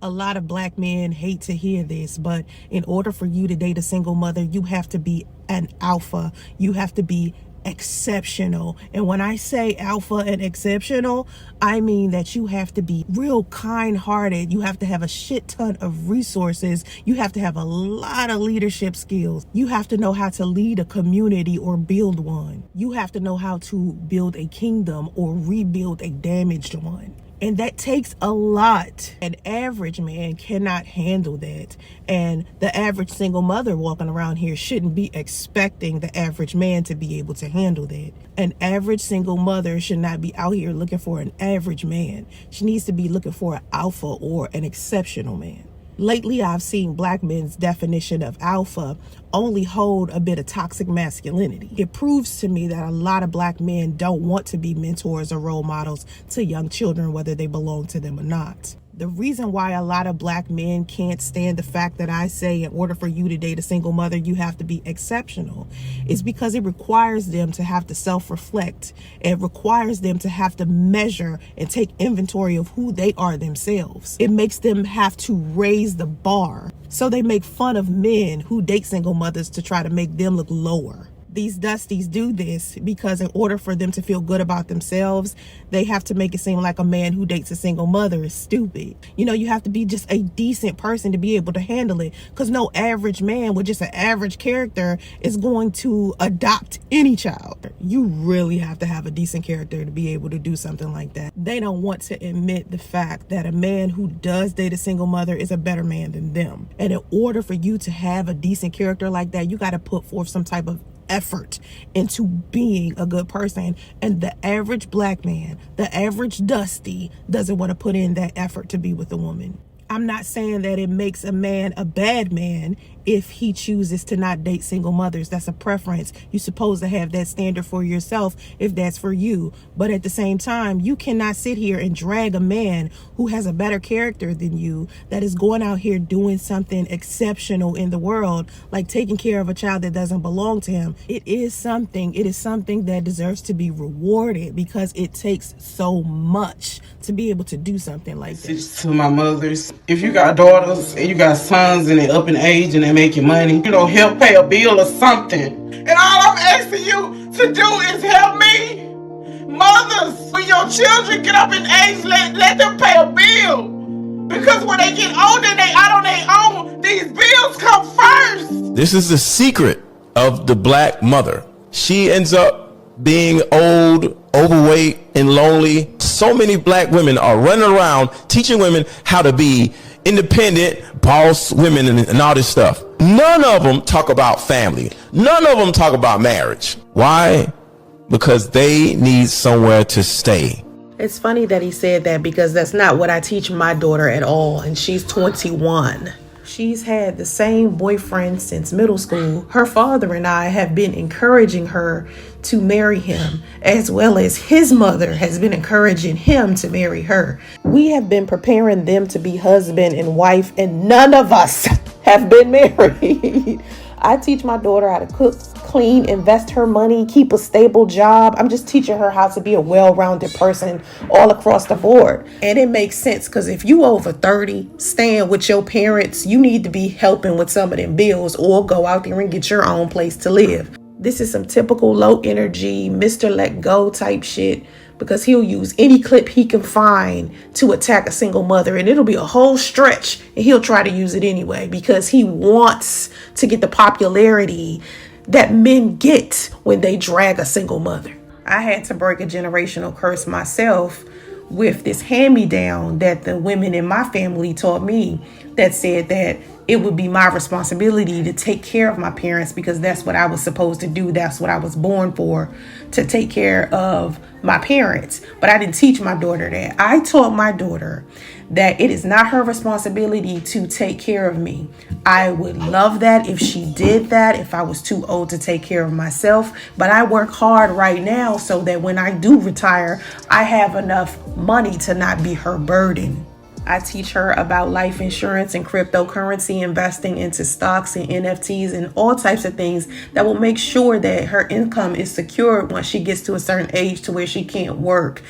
A lot of black men hate to hear this, but in order for you to date a single mother, you have to be an alpha. You have to be exceptional. And when I say alpha and exceptional, I mean that you have to be real kind-hearted. You have to have a shit ton of resources. You have to have a lot of leadership skills. You have to know how to lead a community or build one. You have to know how to build a kingdom or rebuild a damaged one. And that takes a lot. An average man cannot handle that. And the average single mother walking around here shouldn't be expecting the average man to be able to handle that. An average single mother should not be out here looking for an average man. She needs to be looking for an alpha or an exceptional man. Lately, I've seen black men's definition of alpha only hold a bit of toxic masculinity. It proves to me that a lot of black men don't want to be mentors or role models to young children, whether they belong to them or not. The reason why a lot of black men can't stand the fact that I say in order for you to date a single mother, you have to be exceptional is because it requires them to have to self-reflect. It requires them to have to measure and take inventory of who they are themselves. It makes them have to raise the bar. So they make fun of men who date single mothers to try to make them look lower. These dusties do this because in order for them to feel good about themselves, they have to make it seem like a man who dates a single mother is stupid. You know, you have to be just a decent person to be able to handle it, because no average man with just an average character is going to adopt any child. You really have to have a decent character to be able to do something like that. They don't want to admit the fact that a man who does date a single mother is a better man than them. And in order for you to have a decent character like that, you got to put forth some type of effort into being a good person. And the average black man, the average dusty, doesn't want to put in that effort to be with a woman. I'm not saying that it makes a man a bad man if he chooses to not date single mothers. That's a preference. You're supposed to have that standard for yourself if that's for you. But at the same time, you cannot sit here and drag a man who has a better character than you, that is going out here doing something exceptional in the world, like taking care of a child that doesn't belong to him. It is something that deserves to be rewarded, because it takes so much to be able to do something like that. To my mothers, if you got daughters and you got sons and they're up in age and they're making money, help pay a bill or something. And all I'm asking you to do is help me. Mothers, when your children get up in age, let them pay a bill. Because when they get older and they out on their own, these bills come first. This is the secret of the black mother. She ends up being old, overweight, and lonely. So many black women are running around teaching women how to be independent, boss women, and all this stuff. None of them talk about family. None of them talk about marriage. Why? Because they need somewhere to stay. It's funny that he said that, because that's not what I teach my daughter at all, and she's 21. She's had the same boyfriend since middle school. Her father and I have been encouraging her to marry him, as well as his mother has been encouraging him to marry her. We have been preparing them to be husband and wife, and none of us have been married. I teach my daughter how to cook, clean, invest her money, keep a stable job. I'm just teaching her how to be a well-rounded person all across the board. And it makes sense, because if you over 30, staying with your parents, you need to be helping with some of them bills, or go out there and get your own place to live. This is some typical low energy, Mr. Let Go type shit, because he'll use any clip he can find to attack a single mother, and it'll be a whole stretch, and he'll try to use it anyway, because he wants to get the popularity that men get when they drag a single mother. I had to break a generational curse myself with this hand-me-down that the women in my family taught me, that said that it would be my responsibility to take care of my parents, because that's what I was supposed to do. That's what I was born for, to take care of my parents. But I didn't teach my daughter that. I taught my daughter that it is not her responsibility to take care of me. I would love that if she did that, if I was too old to take care of myself. But I work hard right now so that when I do retire, I have enough money to not be her burden. I teach her about life insurance and cryptocurrency, investing into stocks and NFTs and all types of things that will make sure that her income is secured once she gets to a certain age to where she can't work.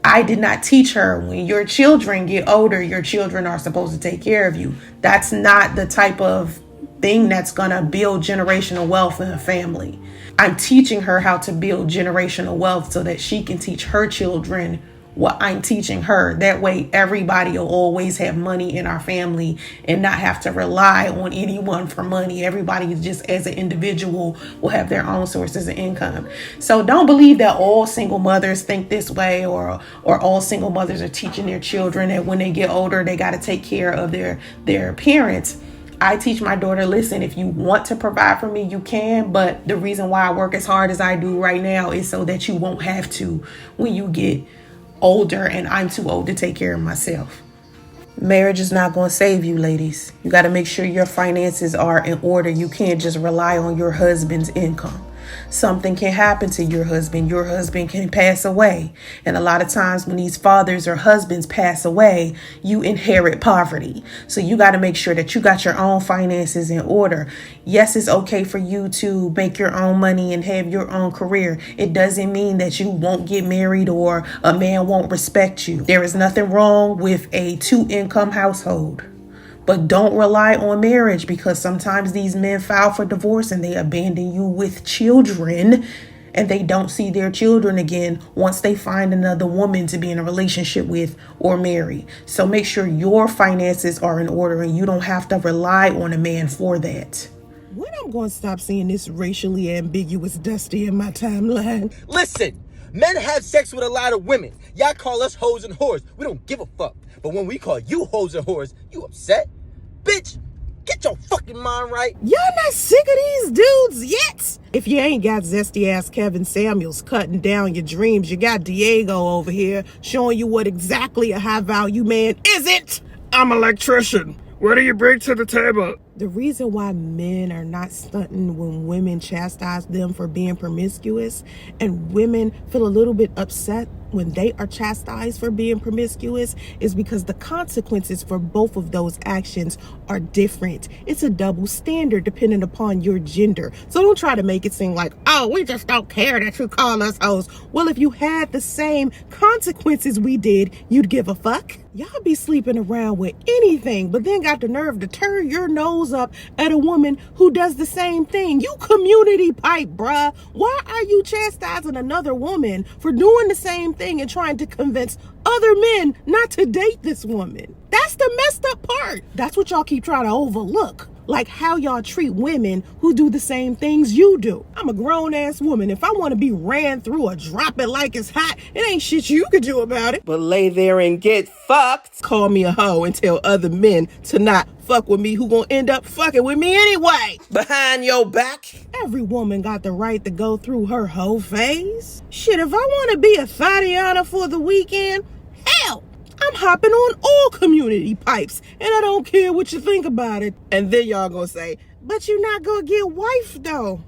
I did not teach her when your children get older, your children are supposed to take care of you. That's not the type of thing that's gonna build generational wealth in a family. I'm teaching her how to build generational wealth so that she can teach her children what I'm teaching her. That way everybody will always have money in our family and not have to rely on anyone for money. Everybody just as an individual will have their own sources of income. So don't believe that all single mothers think this way, or all single mothers are teaching their children that when they get older they got to take care of their parents. I teach my daughter, listen, if you want to provide for me, you can. But the reason why I work as hard as I do right now is so that you won't have to when you get older and I'm too old to take care of myself. Marriage is not going to save you, ladies. You got to make sure your finances are in order. You can't just rely on your husband's income. Something can happen to your husband. Your husband can pass away. And a lot of times when these fathers or husbands pass away, you inherit poverty. So you got to make sure that you got your own finances in order. Yes, it's okay for you to make your own money and have your own career. It doesn't mean that you won't get married or a man won't respect you. There is nothing wrong with a two-income household. But don't rely on marriage, because sometimes these men file for divorce and they abandon you with children, and they don't see their children again once they find another woman to be in a relationship with or marry. So make sure your finances are in order and you don't have to rely on a man for that. When I'm going to stop seeing this racially ambiguous Dusty in my timeline? Listen, men have sex with a lot of women. Y'all call us hoes and whores. We don't give a fuck. But when we call you hoes and whores, you upset? Bitch, get your fucking mind right. Y'all not sick of these dudes yet? If you ain't got zesty ass Kevin Samuels cutting down your dreams, you got Diego over here showing you what exactly a high value man isn't. I'm an electrician. What do you bring to the table? The reason why men are not stunting when women chastise them for being promiscuous, and women feel a little bit upset when they are chastised for being promiscuous, is because the consequences for both of those actions are different. It's a double standard depending upon your gender. So don't try to make it seem like, oh, we just don't care that you call us hoes. Well, if you had the same consequences we did, you'd give a fuck? Y'all be sleeping around with anything, but then got the nerve to turn your nose up at a woman who does the same thing. You community pipe, bruh. Why are you chastising another woman for doing the same thing and trying to convince other men not to date this woman? That's the messed up part. That's what y'all keep trying to overlook. Like how y'all treat women who do the same things you do. I'm a grown ass woman. If I want to be ran through or drop it like it's hot, it ain't shit you could do about it. But lay there and get fucked. Call me a hoe and tell other men to not fuck with me, who gonna end up fucking with me anyway. Behind your back. Every woman got the right to go through her hoe phase. Shit, if I want to be a Thadiana for the weekend, hell, I'm hopping on all community pipes, and I don't care what you think about it. And then y'all gonna say, but you're not gonna get wife though.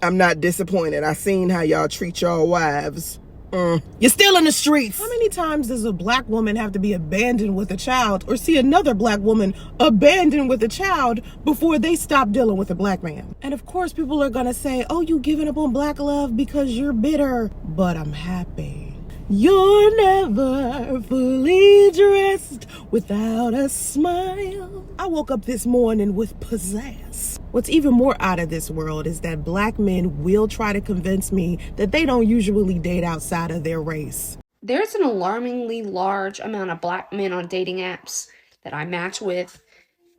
I'm not disappointed. I seen how y'all treat y'all wives. You're still in the streets. How many times does a black woman have to be abandoned with a child, or see another black woman abandoned with a child, before they stop dealing with a black man? And of course people are gonna say, oh, you giving up on black love because you're bitter. But I'm happy. You're never fully dressed without a smile. I woke up this morning with pizzazz. What's even more out of this world is that black men will try to convince me that they don't usually date outside of their race. There's an alarmingly large amount of black men on dating apps that I match with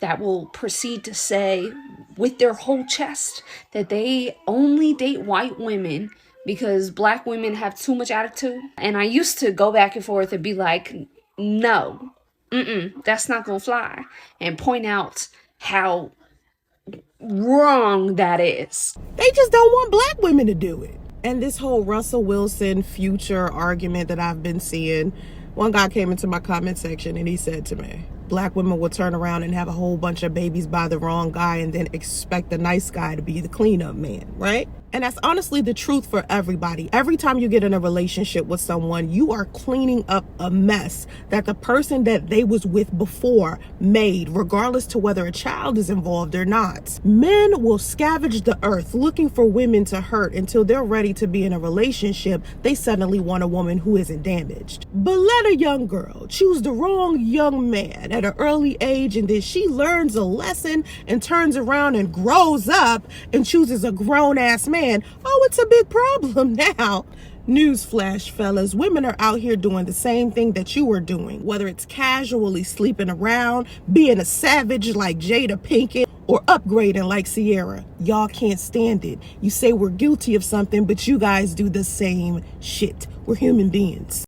that will proceed to say with their whole chest that they only date white women because black women have too much attitude. And I used to go back and forth and be like, no, that's not gonna fly. And point out how wrong that is. They just don't want black women to do it. And this whole Russell Wilson Future argument that I've been seeing, one guy came into my comment section and he said to me, Black women will turn around and have a whole bunch of babies by the wrong guy and then expect the nice guy to be the cleanup man, right? And that's honestly the truth for everybody. Every time you get in a relationship with someone, you are cleaning up a mess that the person that they was with before made, regardless to whether a child is involved or not. Men will scavenge the earth looking for women to hurt until they're ready to be in a relationship. They suddenly want a woman who isn't damaged. But let a young girl choose the wrong young man at an early age, and then she learns a lesson and turns around and grows up and chooses a grown-ass man. Oh, it's a big problem now. Newsflash, fellas, women are out here doing the same thing that you were doing, whether it's casually sleeping around, being a savage like Jada Pinkett, or upgrading like Sierra. Y'all can't stand it. You say we're guilty of something, but you guys do the same shit. We're human beings.